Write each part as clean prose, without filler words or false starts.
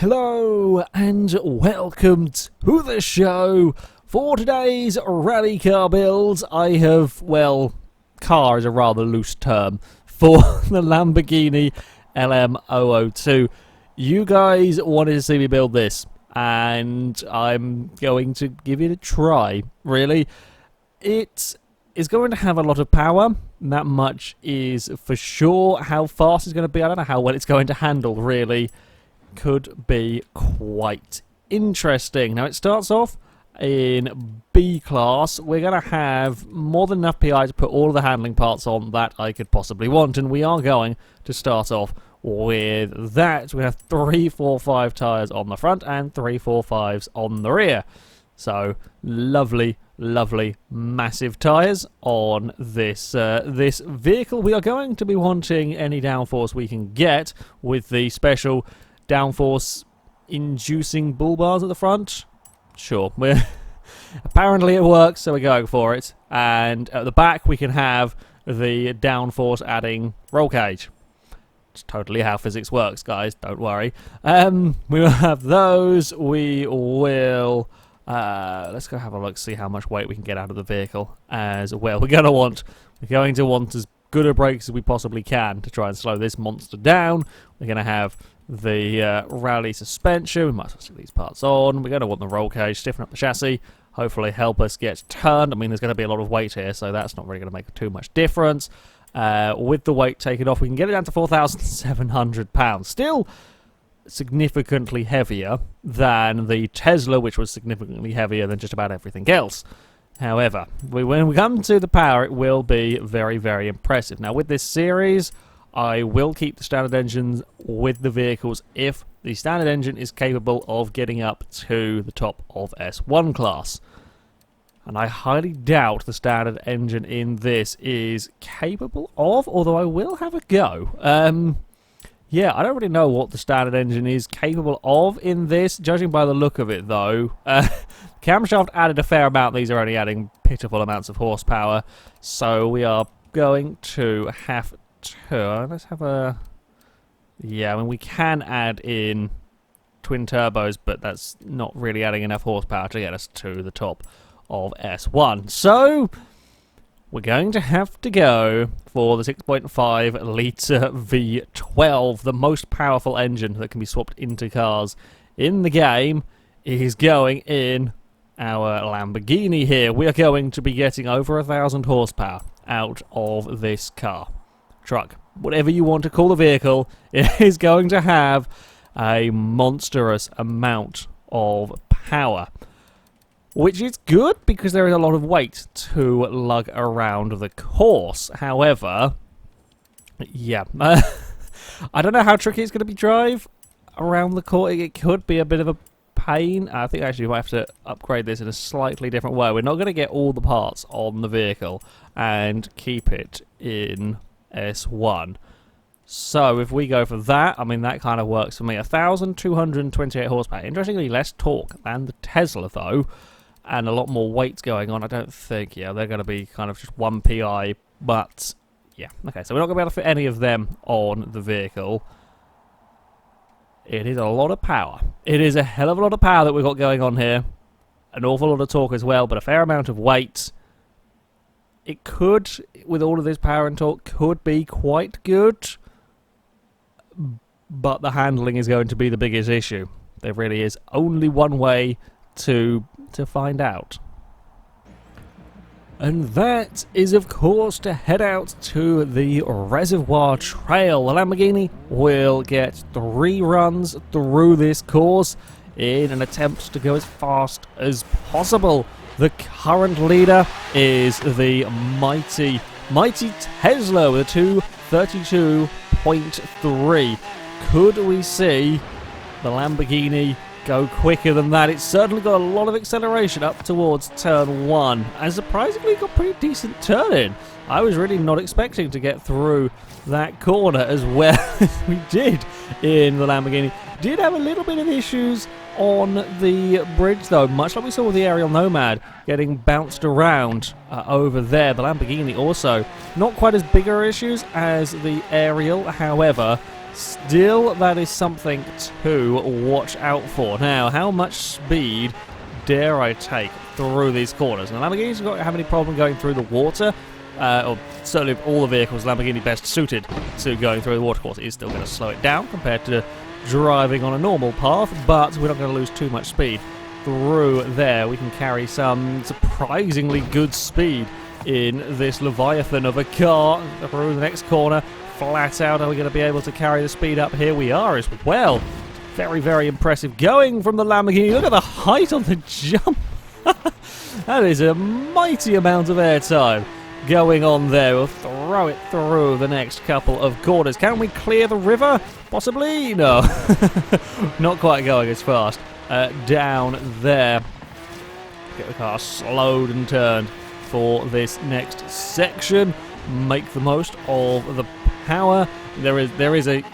Hello and welcome to the show. For today's rally car build, I have, well, car is a rather loose term, for the Lamborghini LM002. You guys wanted to see me build this, and I'm going to give it a try, really. It is going to have a lot of power, that much is for sure. How fast it's going to be, I don't know how well it's going to handle, really. Could be quite interesting. Now, it starts off in B class. We're going to have more than enough PI to put all of the handling parts on that I could possibly want, and we are going to start off with that. We have 3, 4, 5 tyres on the front and 3, 4, 5s on the rear. So, lovely, lovely, massive tyres on this this vehicle. We are going to be wanting any downforce we can get with the special downforce inducing bull bars at the front. Sure, apparently it works, so we're going for it. And at the back we can have the downforce adding roll cage. It's totally how physics works, guys, don't worry. We will have those. We will let's go have a look, see how much weight we can get out of the vehicle as well. We're going to want as good a brakes as we possibly can to try and slow this monster down. We're going to have the rally suspension. We might as well stick these parts on. We're going to want the roll cage, stiffen up the chassis, hopefully help us get turned. I mean, there's going to be a lot of weight here, so that's not really going to make too much difference. With the weight taken off, we can get it down to 4,700 pounds. Still significantly heavier than the Tesla, which was significantly heavier than just about everything else. However, when we come to the power, it will be very, very impressive. Now, with this series, I will keep the standard engines with the vehicles if the standard engine is capable of getting up to the top of S1 class. And I highly doubt the standard engine in this is capable of, although I will have a go. Yeah, I don't really know what the standard engine is capable of in this, judging by the look of it, though. Camshaft added a fair amount. These are only adding pitiful amounts of horsepower. So we are going to have to... let's have a... yeah, I mean, we can add in twin turbos, but that's not really adding enough horsepower to get us to the top of S1. So we're going to have to go for the 6.5 litre V12. The most powerful engine that can be swapped into cars in the game is going in our Lamborghini here. We are going to be getting over 1,000 horsepower out of this car. Truck, whatever you want to call the vehicle, it is going to have a monstrous amount of power. Which is good, because there is a lot of weight to lug around the course. However, yeah, I don't know how tricky it's going to be drive around the course. It could be a bit of a pain. I think actually we might have to upgrade this in a slightly different way. We're not going to get all the parts on the vehicle and keep it in S1. So if we go for that, I mean, that kind of works for me. 1,228 horsepower. Interestingly, less torque than the Tesla, though. And a lot more weight going on. I don't think, yeah, they're going to be kind of just 1 PI, but yeah. Okay, so we're not going to be able to fit any of them on the vehicle. It is a lot of power. It is a hell of a lot of power that we've got going on here. An awful lot of torque as well, but a fair amount of weight. It could, with all of this power and torque, could be quite good. But the handling is going to be the biggest issue. There really is only one way to find out. And that is, of course, to head out to the Reservoir Trail. The Lamborghini will get 3 runs through this course in an attempt to go as fast as possible. The current leader is the mighty Tesla with a 232.3. Could we see the Lamborghini go quicker than that? It's certainly got a lot of acceleration up towards turn 1, and surprisingly got pretty decent turn in. I was really not expecting to get through that corner as well as we did in the Lamborghini. Did have a little bit of issues on the bridge, though, much like we saw with the Aerial Nomad getting bounced around over there. The Lamborghini also not quite as bigger issues as the Aerial, however, Still, that is something to watch out for. Now, how much speed dare I take through these corners? Now, Lamborghini's not have any problem going through the water, or certainly of all the vehicles, Lamborghini best suited to going through the watercourse. It is still going to slow it down compared to driving on a normal path, but we're not going to lose too much speed through there. We can carry some surprisingly good speed in this Leviathan of a car through the next corner. Flat out, are we going to be able to carry the speed up here? We are as well. Very, very impressive. Going from the Lamborghini, look at the height on the jump. That is a mighty amount of airtime going on there. We'll throw it through the next couple of corners. Can we clear the river? Possibly? No. Not quite going as fast. Down there. Get the car slowed and turned for this next section. Make the most of the power. There is a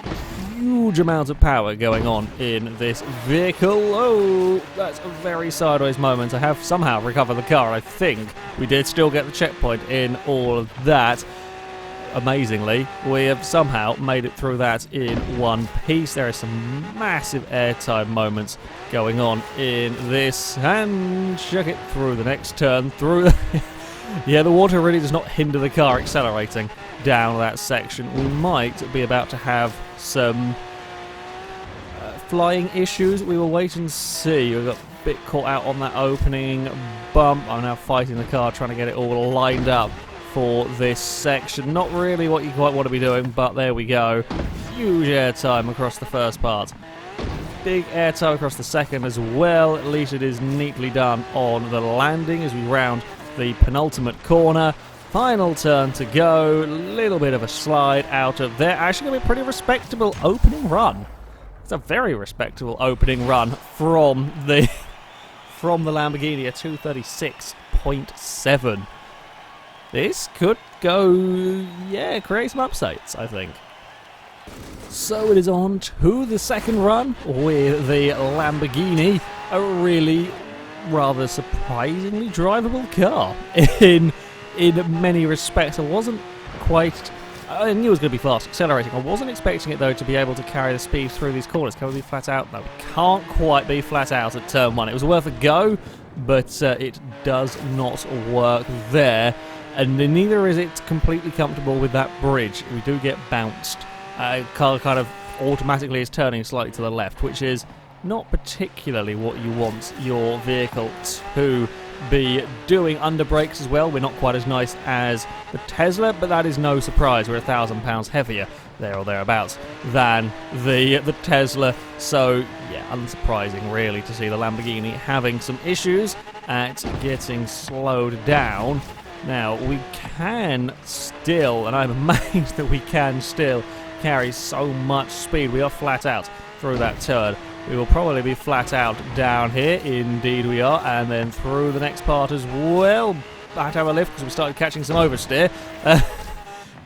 huge amount of power going on in this vehicle. Oh, that's a very sideways moment. I have somehow recovered the car, I think. We did still get the checkpoint in all of that. Amazingly, we have somehow made it through that in one piece. There are some massive airtime moments going on in this. And check it through the next turn. Yeah, the water really does not hinder the car accelerating down that section. We might be about to have some flying issues. We will wait and see. We got a bit caught out on that opening bump. I'm now fighting the car, trying to get it all lined up for this section. Not really what you quite want to be doing, but there we go. Huge airtime across the first part. Big airtime across the second as well. At least it is neatly done on the landing as we round the penultimate corner. Final turn to go. Little bit of a slide out of there. Actually going to be a pretty respectable opening run. It's a very respectable opening run from the Lamborghini, a 236.7. This could go, yeah, create some upsets, I think. So it is on to the second run with the Lamborghini, a really rather surprisingly drivable car in many respects. I knew it was going to be fast accelerating. I wasn't expecting it though to be able to carry the speed through these corners. Can we be flat out? No, we can't quite be flat out at turn one. It was worth a go, but it does not work there. And neither is it completely comfortable with that bridge. We do get bounced. Car kind of automatically is turning slightly to the left, which is not particularly what you want your vehicle to be doing. Under brakes as well, we're not quite as nice as the Tesla, but that is no surprise. We're 1,000 pounds heavier there or thereabouts than the Tesla, so yeah, unsurprising really to see the Lamborghini having some issues at getting slowed down. Now we can still, and I'm amazed that we can still carry so much speed. We are flat out through that turn. We will probably be flat out down here. Indeed we are. And then through the next part as well. I had to have a lift because we started catching some oversteer.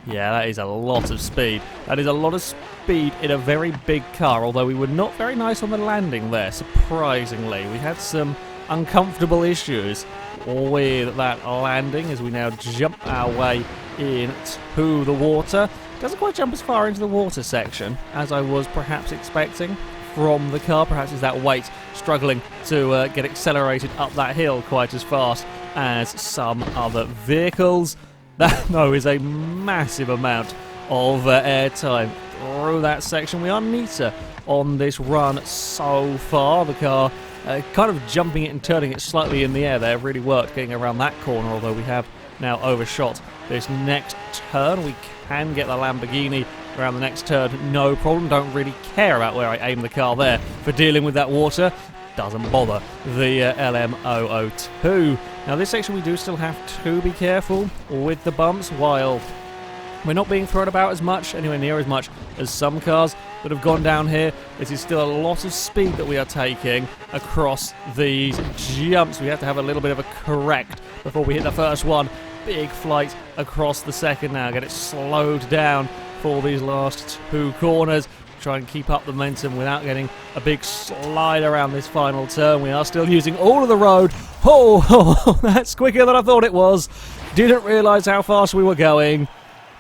Yeah, that is a lot of speed. That is a lot of speed in a very big car, although we were not very nice on the landing there, surprisingly. We had some uncomfortable issues with that landing as we now jump our way into the water. Doesn't quite jump as far into the water section as I was perhaps expecting from the car. Perhaps it's that weight struggling to get accelerated up that hill quite as fast as some other vehicles. That, though, is a massive amount of airtime through that section. We are neater on this run so far. The car kind of jumping it and turning it slightly in the air there really worked getting around that corner, although we have now overshot this next turn. We can get the Lamborghini around the next turn, no problem. Don't really care about where I aim the car there for dealing with that water. Doesn't bother the LM002. Now this section we do still have to be careful with the bumps. While we're not being thrown about as much, anywhere near as much as some cars that have gone down here, it is still a lot of speed that we are taking across these jumps. We have to have a little bit of a correct before we hit the first one. Big flight across the second now. Get it slowed down for these last two corners. Try and keep up the momentum without getting a big slide around this final turn. We are still using all of the road. Oh, that's quicker than I thought it was. Didn't realise how fast we were going.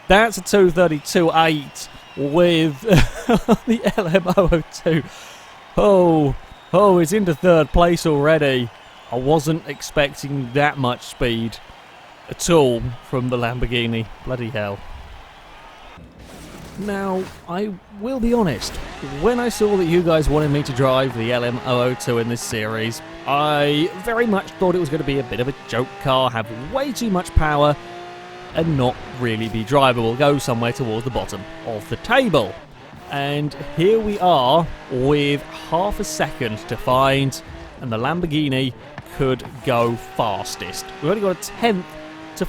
That's a 232.8. with the LM002. Oh, it's into third place already. I wasn't expecting that much speed at all from the Lamborghini. Bloody hell. Now, I will be honest, when I saw that you guys wanted me to drive the LM002 in this series, I very much thought it was going to be a bit of a joke car, have way too much power, and not really be drivable, go somewhere towards the bottom of the table. And here we are with half a second to find, and the Lamborghini could go fastest. We've only got a tenth to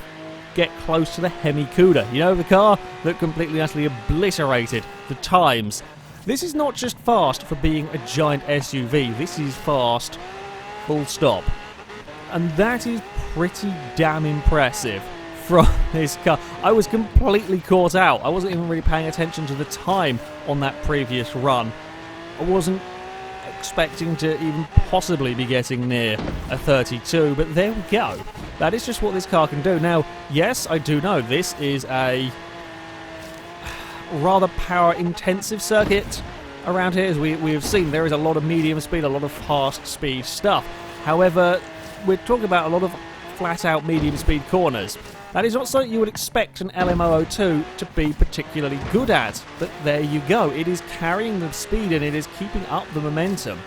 get close to the Hemi Cuda. You know, the car that completely utterly obliterated the times. This is not just fast for being a giant SUV, this is fast full stop. And that is pretty damn impressive from this car. I was completely caught out. I wasn't even really paying attention to the time on that previous run. I wasn't expecting to even possibly be getting near a 32, but there we go. That is just what this car can do. Now, yes, I do know this is a rather power-intensive circuit around here. As we have seen, there is a lot of medium speed, a lot of fast speed stuff. However, we're talking about a lot of flat-out medium speed corners. That is not something you would expect an LM002 to be particularly good at, but there you go. It is carrying the speed and it is keeping up the momentum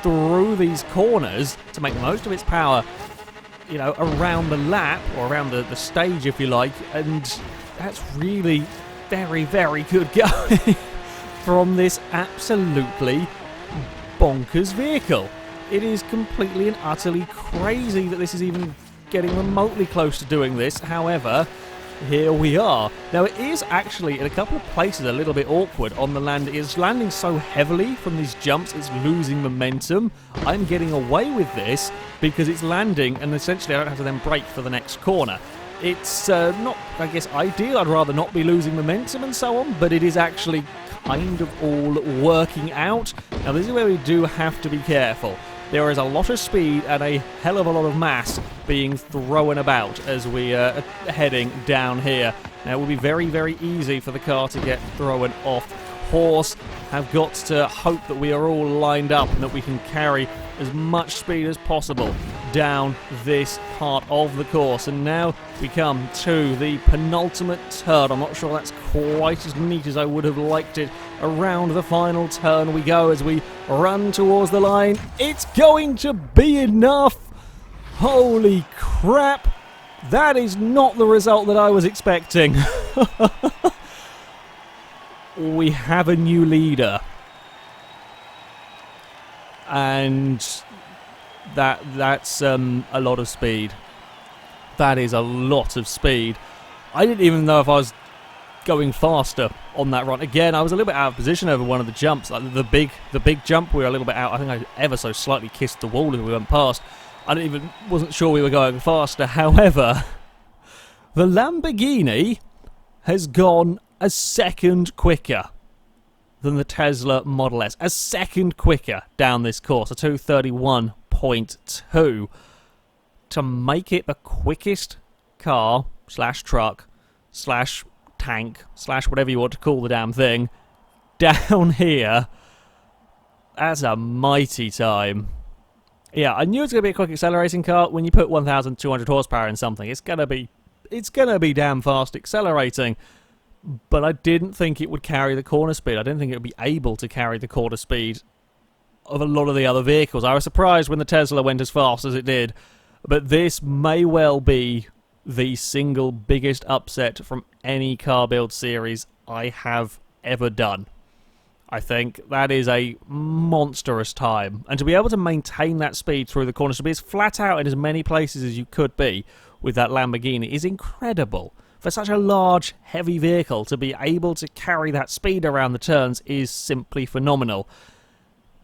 through these corners to make most of its power, you know, around the lap, or around the stage if you like, and that's really very, very good going from this absolutely bonkers vehicle. It is completely and utterly crazy that this is even getting remotely close to doing this. However, here we are. Now, it is actually in a couple of places a little bit awkward on the land. It's landing so heavily from these jumps, it's losing momentum. I'm getting away with this because it's landing and essentially I don't have to then brake for the next corner. It's not, I guess, ideal. I'd rather not be losing momentum and so on, but it is actually kind of all working out. Now, this is where we do have to be careful. There is a lot of speed and a hell of a lot of mass being thrown about as we are heading down here. Now, it will be very, very easy for the car to get thrown off course. Have got to hope that we are all lined up and that we can carry as much speed as possible down this part of the course. And now we come to the penultimate turn. I'm not sure that's quite as neat as I would have liked it. Around the final turn we go as we run towards the line. It's going to be enough! Holy crap! That is not the result that I was expecting. We have a new leader. And that's a lot of speed. That is a lot of speed. I didn't even know if I was going faster on that run. Again, I was a little bit out of position over one of the jumps. Like the big jump, we were a little bit out. I think I ever so slightly kissed the wall as we went past. Wasn't sure we were going faster. However, the Lamborghini has gone a second quicker than the Tesla Model S. A second quicker down this course, a 231.2, to make it the quickest car slash truck slash tank slash whatever you want to call the damn thing down here. That's a mighty time. Yeah, I knew it was going to be a quick accelerating car. When you put 1,200 horsepower in something, it's gonna be damn fast accelerating. But I didn't think it would carry the corner speed. I didn't think it would be able to carry the corner speed of a lot of the other vehicles. I was surprised when the Tesla went as fast as it did. But this may well be the single biggest upset from any car build series I have ever done. I think that is a monstrous time. And to be able to maintain that speed through the corners, to be as flat out in as many places as you could be with that Lamborghini is incredible. For such a large, heavy vehicle to be able to carry that speed around the turns is simply phenomenal.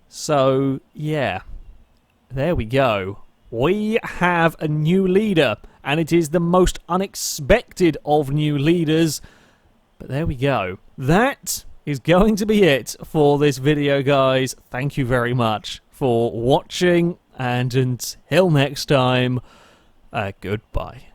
So, yeah, there we go. We have a new leader, and it is the most unexpected of new leaders. But there we go. That is going to be it for this video, guys. Thank you very much for watching, and until next time, goodbye.